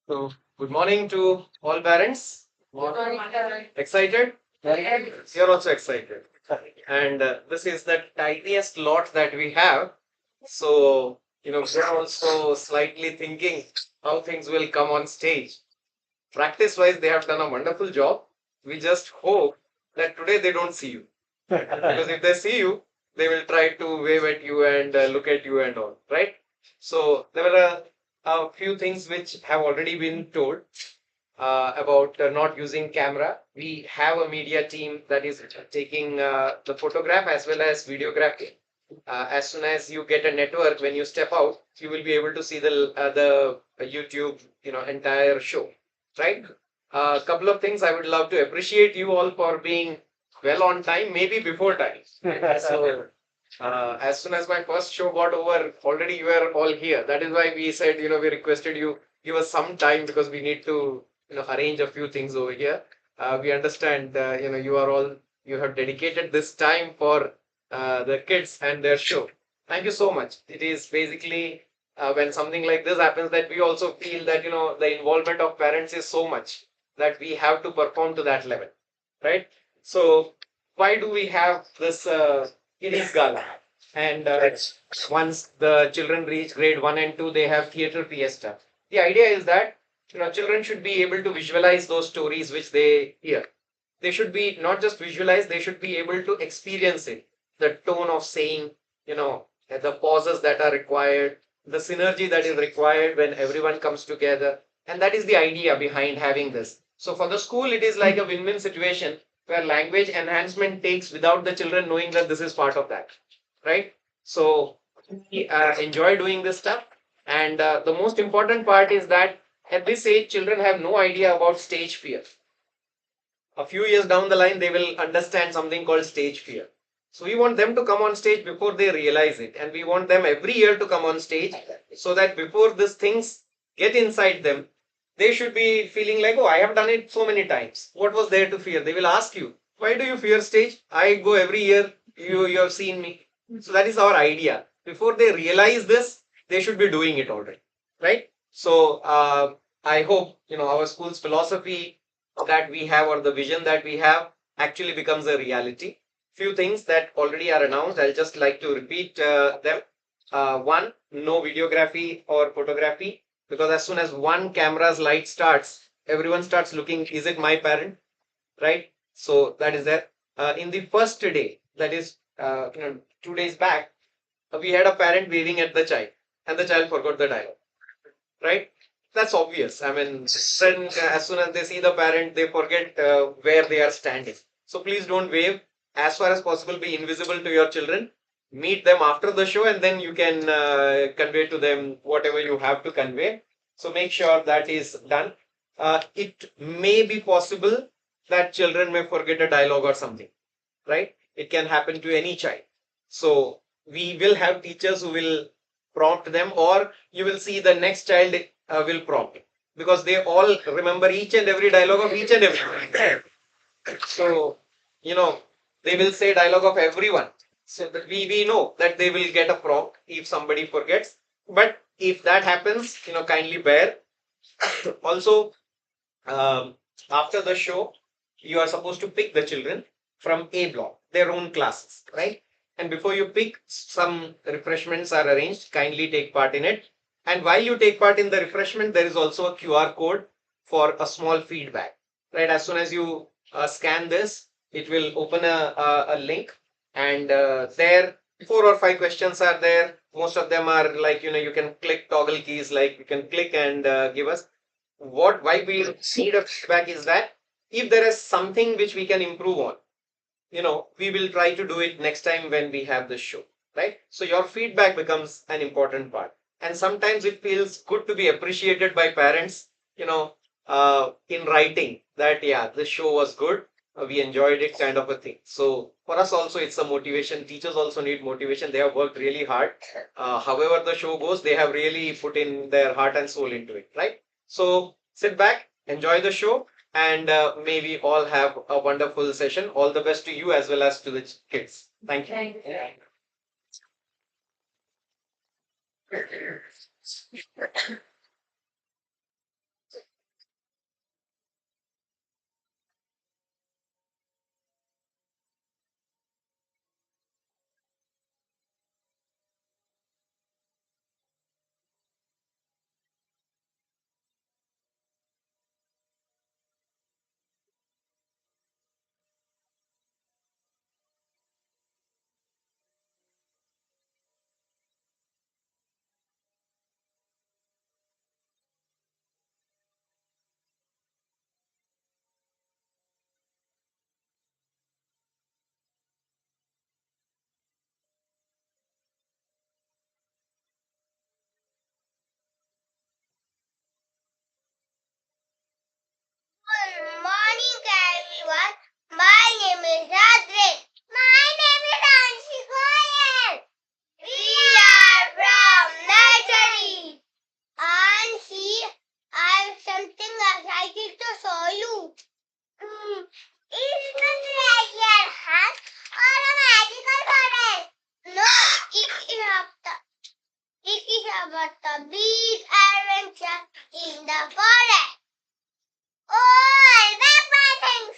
So, good morning to all parents. Excited? You're also excited. And this is the tiniest lot that we have. So, we're also slightly thinking how things will come on stage. Practice wise, they have done a wonderful job. We just hope that today they don't see you. Because if they see you, they will try to wave at you and look at you and all, right? So, there were a few things which have already been told about not using camera. We have a media team that is taking the photograph as well as videography. As soon as you get a network, when you step out, you will be able to see the YouTube, entire show, right? A couple of things I would love to appreciate you all for being well on time, maybe before time. So as soon as my first show got over, already you were all here. That is why we said, we requested you give us some time because we need to, arrange a few things over here. We understand, you have dedicated this time for the kids and their show. Thank you so much. It is basically when something like this happens that we also feel that, the involvement of parents is so much that we have to perform to that level, right? So, why do we have this Kiddies Gala? And once the children reach grade 1 and 2, they have theater fiesta. The idea is that children should be able to visualize those stories which they hear. They should be not just visualize, they should be able to experience it. The tone of saying, the pauses that are required, the synergy that is required when everyone comes together. And that is the idea behind having this. So for the school, it is like a win-win situation where language enhancement takes without the children knowing that this is part of that, right? So we enjoy doing this stuff. And the most important part is that at this age, children have no idea about stage fear. A few years down the line, they will understand something called stage fear. So we want them to come on stage before they realize it. And we want them every year to come on stage so that before these things get inside them, they should be feeling like, oh, I have done it so many times. What was there to fear? They will ask you, why do you fear stage? I go every year. You have seen me. So that is our idea. Before they realize this, they should be doing it already. Right? So I hope, our school's philosophy that we have or the vision that we have actually becomes a reality. Few things that already are announced, I'll just like to repeat them. One, no videography or photography, because as soon as one camera's light starts, everyone starts looking, is it my parent? Right? So that is there. In the first day, that is, 2 days back, we had a parent waving at the child, and the child forgot the dialogue, right? That's obvious. I mean, then as soon as they see the parent, they forget where they are standing. So please don't wave. As far as possible, be invisible to your children. Meet them after the show, and then you can convey to them whatever you have to convey. So make sure that is done. It may be possible that children may forget a dialogue or something, right? It can happen to any child. So we will have teachers who will prompt them, or you will see the next child will prompt because they all remember each and every dialogue of each and every. So, you know, they will say dialogue of everyone. So that we know that they will get a prompt if somebody forgets. But if that happens, kindly bear. Also, um, after the show, you are supposed to pick the children from A block, their own classes, right? And before you pick, some refreshments are arranged. Kindly take part in it. And while you take part in the refreshment, there is also a QR code for a small feedback, right? As soon as you scan this, it will open a link, and there 4 or 5 questions are there. Most of them are like, you can click toggle keys, like you can click and give us why we need a feedback is that if there is something which we can improve on, we will try to do it next time when we have the show, right? So your feedback becomes an important part. And sometimes it feels good to be appreciated by parents, in writing that, yeah, the show was good. We enjoyed it, kind of a thing. So for us also, it's a motivation. Teachers also need motivation. They have worked really hard. However the show goes, they have really put in their heart and soul into it, right? So sit back, enjoy the show, and maybe all have a wonderful session. All the best to you as well as to the kids. Thank you. Thank you. everyone. My name is Radhik. My name is Anshi Goyal. We are from Nursery. Anshi, I have something excited to show you. It's not like your house or a magical forest. No, it is about the big adventure in the forest. Oh, I love my things.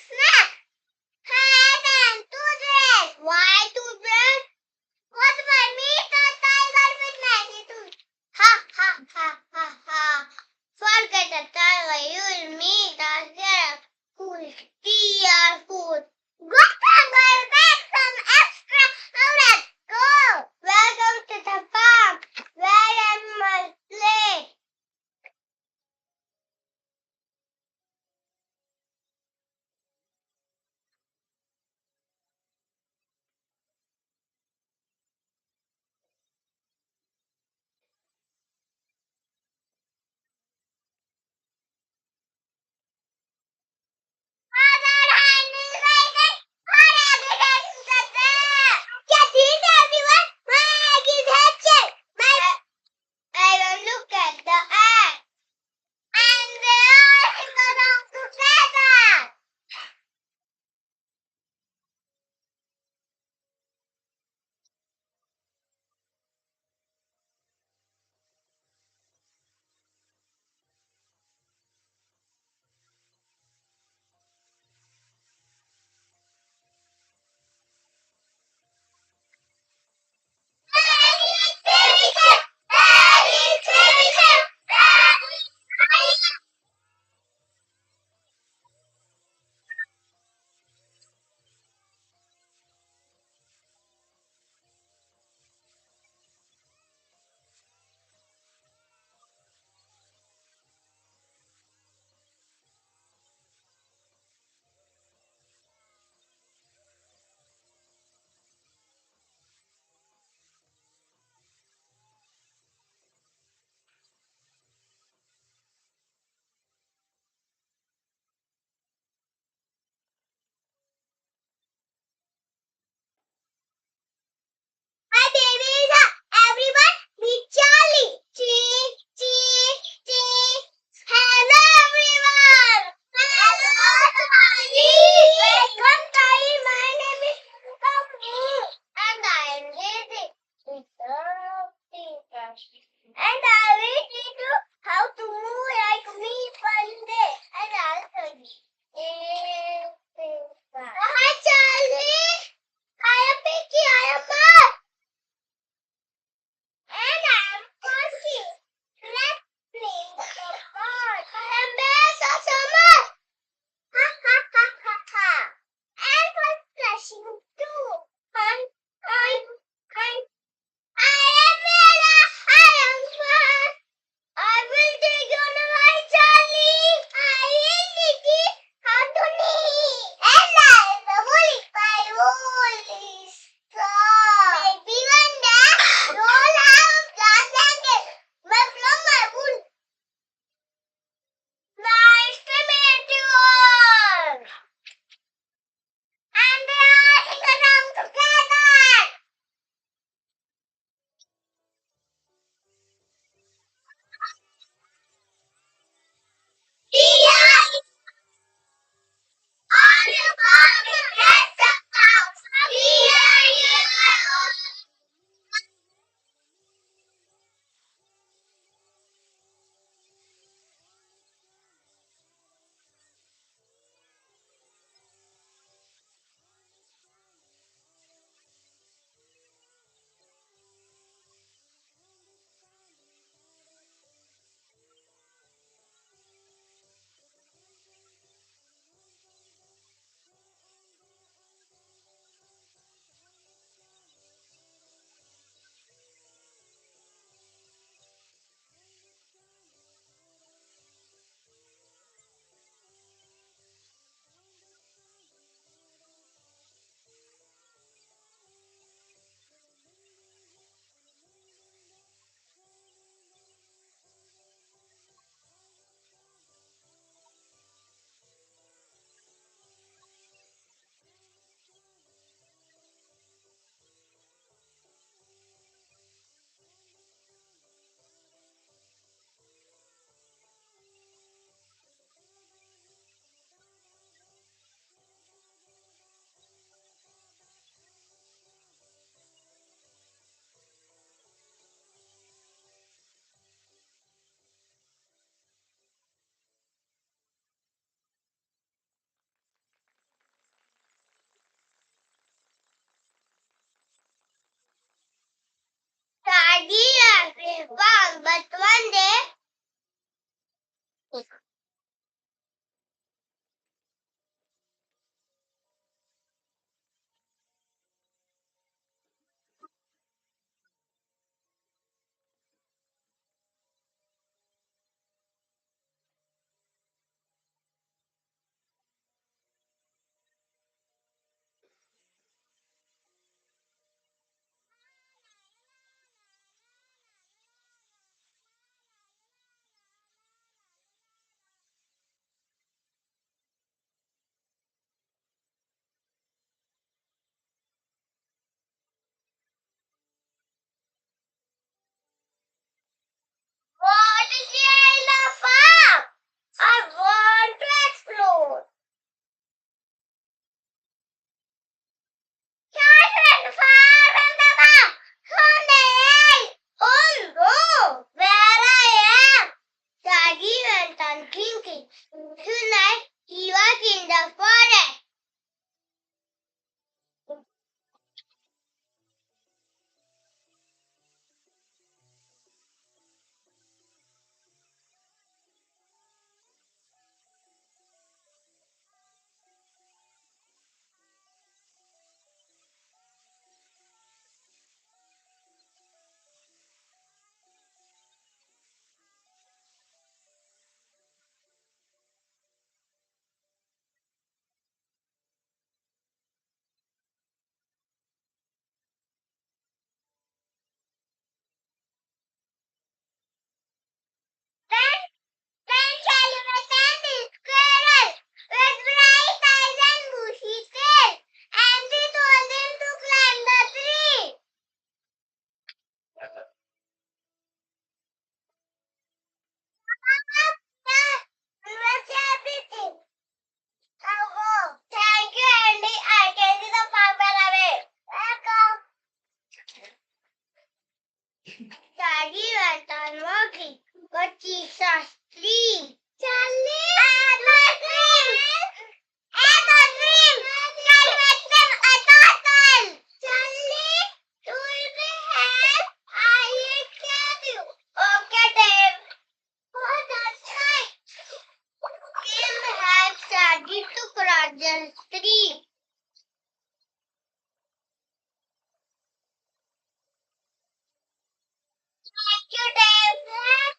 you, Dave.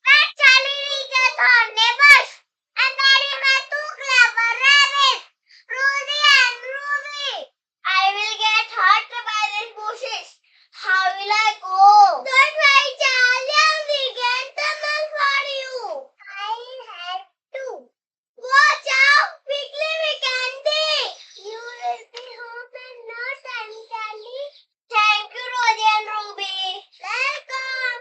Let's Charlie reaches her neighbors, and there is my two clever rabbits, Rosie and Ruby. I will get hurt by these bushes. How will I go? Don't worry, Charlie. I will get them all for you. I have to. Watch out! Quickly, we can be. You will be home in no time, Charlie. Thank you, Rosie and Ruby. Welcome.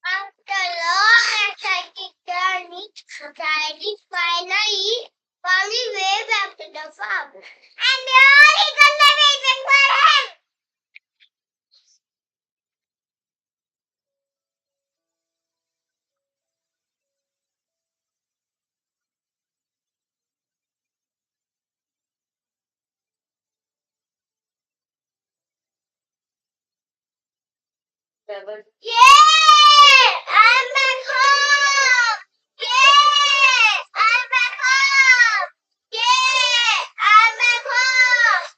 After a long exciting journey, Charlie finally found his way back to the farm. And they all eagerly waiting for him. Yeah! I'm back home! Yeah! I'm back home! Yeah! I'm back home!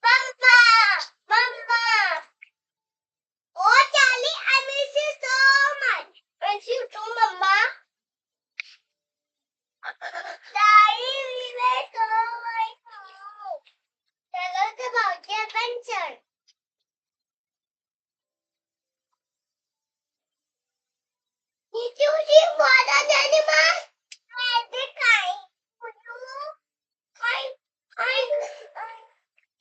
Mama! Mama! Oh, Charlie, I miss you so much. Miss you too, Mama. Daddy, we were so much home. Tell us about the adventure. Did you see what an animal? Every kind. I, I,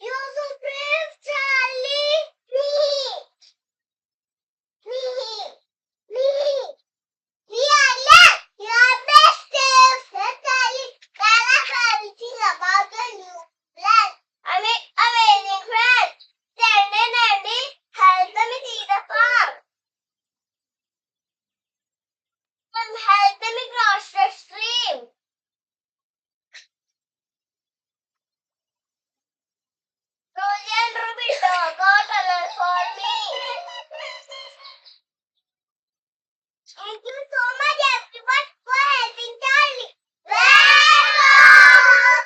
you're so brave, Charlie. Me, me. Yeah, you're best. Charlie, Gala everything about the new plan. I mean, amazing friend. Send and Andy, help them see the farm. And help them cross the stream. Rosie and Ruby dog got colors for me. Thank you so much, everyone, for helping Charlie. Welcome!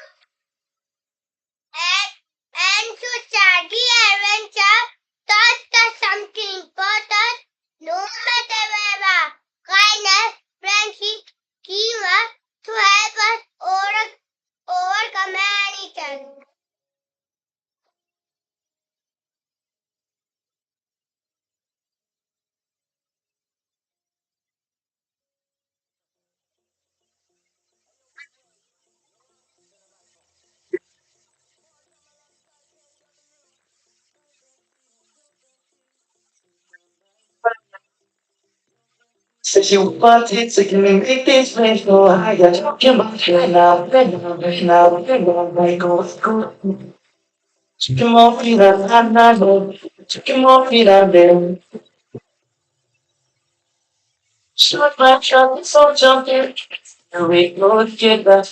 And to Charlie adventure taught us something important. No matter where we are, kindness, friendship, teamwork to help us overcome any challenge. Said you wanted to give me big things, make no higher. Talking about you now, now, go. Chicken more feet on, know. Chicken more feet on them. Short my truck, so jumping. And we go together.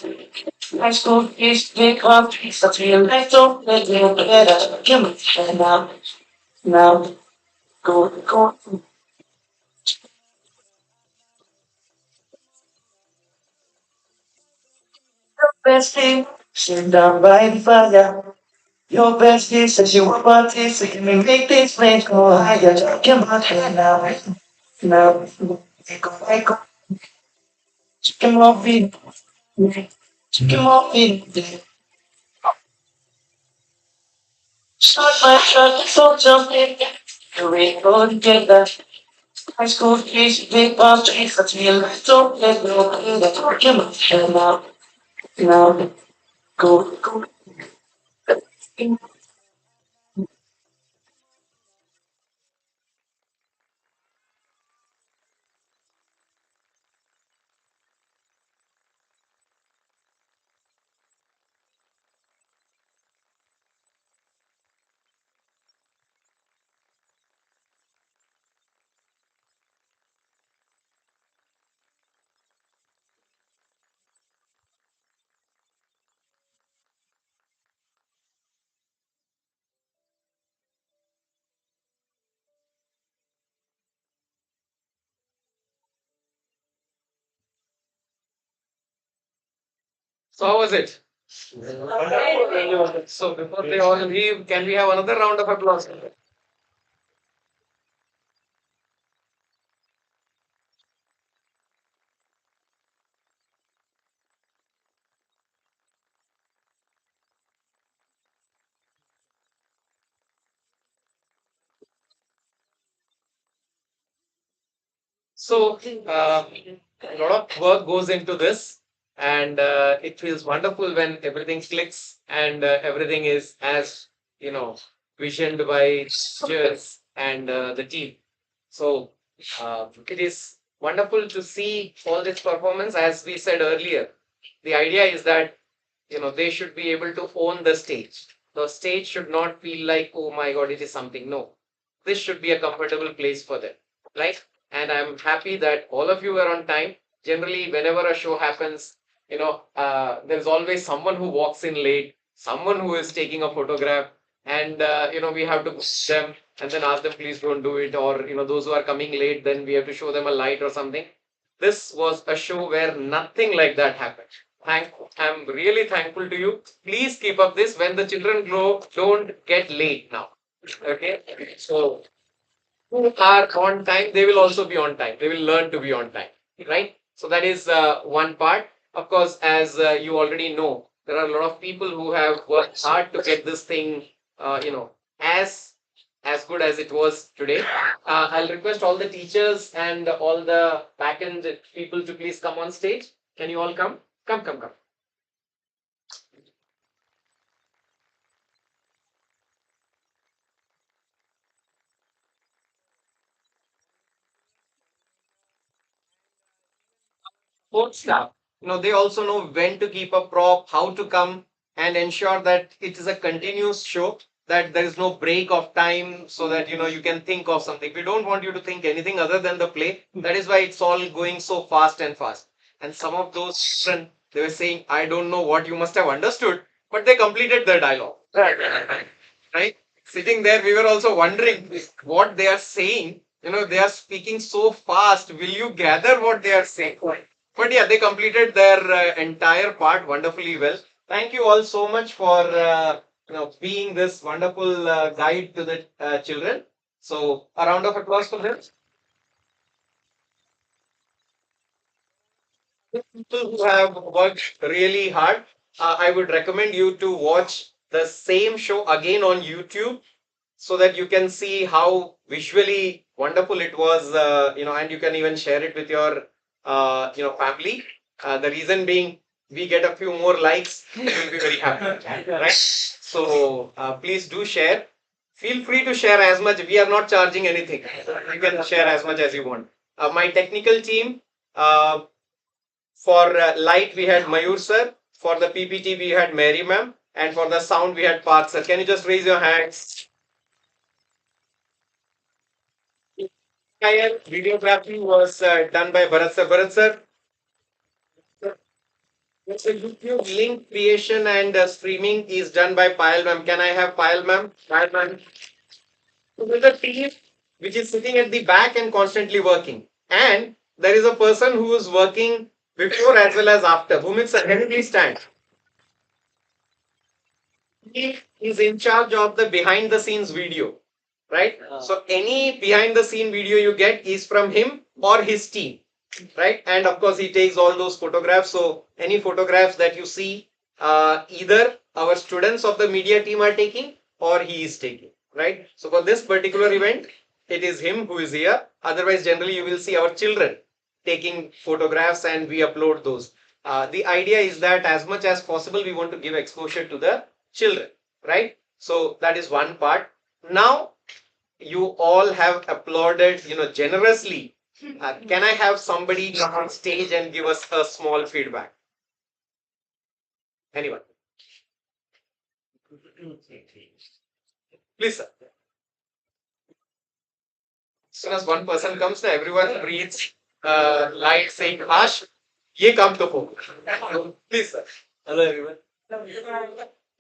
High school is big on trees, that's real life, don't let me better. Give me now, go. The best thing, sit down by the fire. Your bestie says you want party, so can we make these flames go higher? Talking about hey now, go, chicken more feet, chicken more feet. Start my truck, so jump in. We go together. High school kids, big boss trees, let's be a little bit more. Talking about hey now, go. So how was it? Wonderful. So before they all leave, can we have another round of applause? So, a lot of work goes into this, and it feels wonderful when everything clicks and everything is as visioned by teachers and the team. So, it is wonderful to see all this performance. As we said earlier, the idea is that they should be able to own the stage. The stage should not feel like, oh my god, it is something. No, this should be a comfortable place for them, right? And I'm happy that all of you were on time. Generally, whenever a show happens, there's always someone who walks in late, someone who is taking a photograph, and we have to push them and then ask them, please don't do it, or those who are coming late, then we have to show them a light or something. This was a show where nothing like that happened. I'm really thankful to you. Please keep up this. When the children grow, don't get late now. Okay. So who are on time, they will also be on time. They will learn to be on time. Right. So that is one part. Of course, as you already know, there are a lot of people who have worked hard to get this thing, as good as it was today. I'll request all the teachers and all the backend people to please come on stage. Can you all come? Come. Support staff. They also know when to keep a prop, how to come and ensure that it is a continuous show, that there is no break of time so that you can think of something. We don't want you to think anything other than the play. That is why it's all going so fast and fast. And some of those children, they were saying, I don't know what you must have understood, but they completed their dialogue. Right? Sitting there, we were also wondering what they are saying. They are speaking so fast. Will you gather what they are saying? But yeah, they completed their entire part wonderfully well. Thank you all so much for being this wonderful guide to the children. So a round of applause for them. People who have worked really hard, I would recommend you to watch the same show again on YouTube so that you can see how visually wonderful it was, and you can even share it with your, family. The reason being, we get a few more likes, we'll be very happy, right? So please do share. Feel free to share as much. We are not charging anything. You can share as much as you want. My technical team, for light, we had Mayur sir. For the PPT, we had Mary ma'am. And for the sound, we had Parth sir. Can you just raise your hands? Entire videography was done by Bharat sir. Bharat sir, the YouTube link creation and streaming is done by Payal ma'am. Can I have Payal ma'am? Payal ma'am. So there's a team which is sitting at the back and constantly working. And there is a person who is working before as well as after. Bhumik sir, can you please stand? He is in charge of the behind the scenes video, right? So any behind the scene video you get is from him or his team, right? And of course, he takes all those photographs. So any photographs that you see, either our students of the media team are taking or he is taking, right? So for this particular event, it is him who is here. Otherwise, generally, you will see our children taking photographs and we upload those. The idea is that as much as possible, we want to give exposure to the children, right? So that is one part. Now, you all have applauded, generously. Can I have somebody come on stage and give us a small feedback? Anyone? Please, sir. As soon as one person comes, now everyone breathes light, saying, Ash, ye kam to ho. Please, sir. Hello everyone.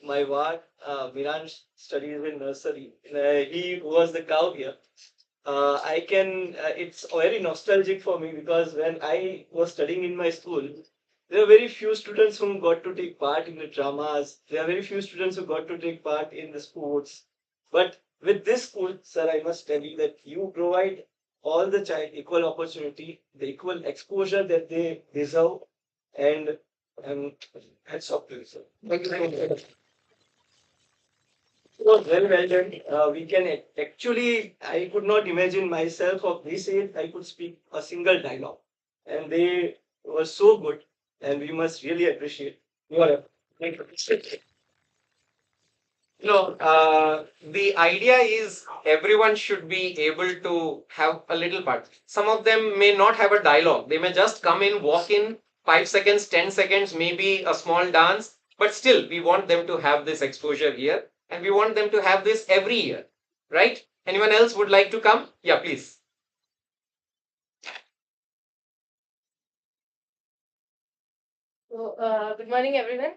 My ward, Miran studies in nursery. He was the cow here. It's very nostalgic for me because when I was studying in my school, there were very few students who got to take part in the dramas. There are very few students who got to take part in the sports. But with this school, sir, I must tell you that you provide all the child equal opportunity, the equal exposure that they deserve, and hats off to you, sir. Thank you so much. It was well done. We can actually, I could not imagine myself of this age, I could speak a single dialogue. And they were so good, and we must really appreciate your effort. Thank you. The idea is everyone should be able to have a little part. Some of them may not have a dialogue. They may just come in, walk in, 5 seconds, 10 seconds, maybe a small dance. But still, we want them to have this exposure here. And we want them to have this every year. Right? Anyone else would like to come? Yeah, please. So, good morning, everyone.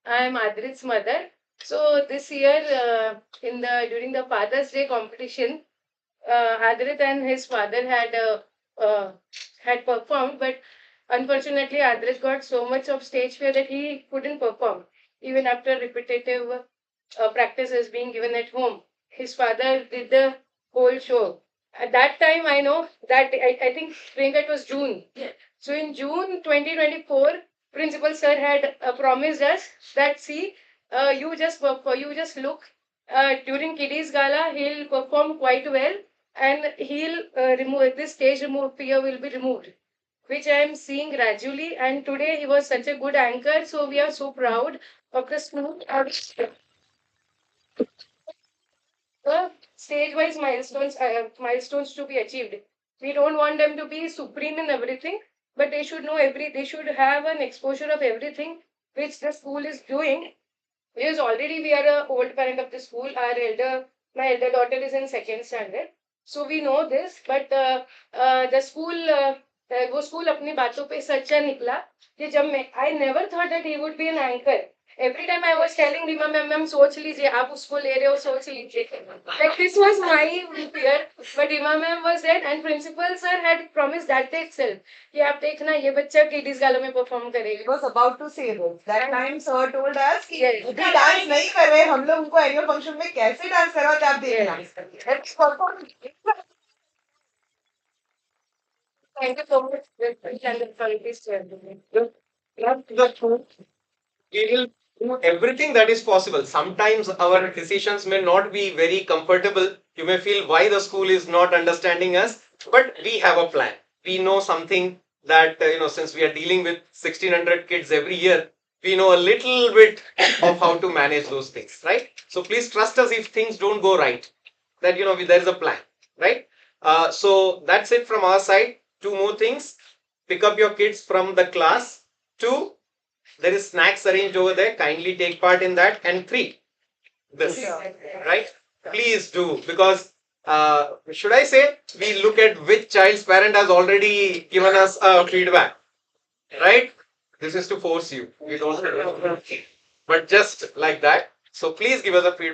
I am Adrit's mother. So this year, in the during the Father's Day competition, Adrit and his father had performed, but unfortunately, Adrit got so much of stage fear that he couldn't perform, even after repetitive practices being given at home. His father did the whole show. At that time, I know that I think Priyanka, it was June. So in June 2024, principal sir had promised us that see, you just look during Kiddies Gala, he'll perform quite well and he'll remove this stage remove fear will be removed, which I am seeing gradually. And today he was such a good anchor, so we are so proud of the school. Stage-wise milestones to be achieved. We don't want them to be supreme in everything, but they should know they should have an exposure of everything which the school is doing. Because already we are a old parent of the school. My elder daughter is in second standard, so we know this. But the school, वो school अपनी बातों पे सच्चा निकला कि जब मैं I never thought that he would be an anchor. Every time I was telling Rima ma'am सोच लीजिए आप उसको ले रहे हो सोच लीजिए. Like this was my fear, but Rima ma'am was there and principal sir had promised that day itself कि आप देखना ये बच्चा किडीज गाला में परफॉर्म करेगा. was about to say this. That time sir told us कि Yes. यदि dance नहीं कर रहे हम लोग उनको एनुअल फंक्शन में कैसे डांस करवाते आप देखना. Let's perform. Thank you so much. And the authorities to everything. We will do everything that is possible. Sometimes our decisions may not be very comfortable. You may feel why the school is not understanding us, but we have a plan. We know something that, since we are dealing with 1600 kids every year, we know a little bit of how to manage those things, right? So please trust us if things don't go right, that, there is a plan, right? So that's it from our side. Two more things. Pick up your kids from the class. 2, there is snacks arranged over there. Kindly take part in that. And 3, this, right? Please do, because should I say, we look at which child's parent has already given us a feedback, right? This is to force you. We don't, but just like that. So please give us a feedback.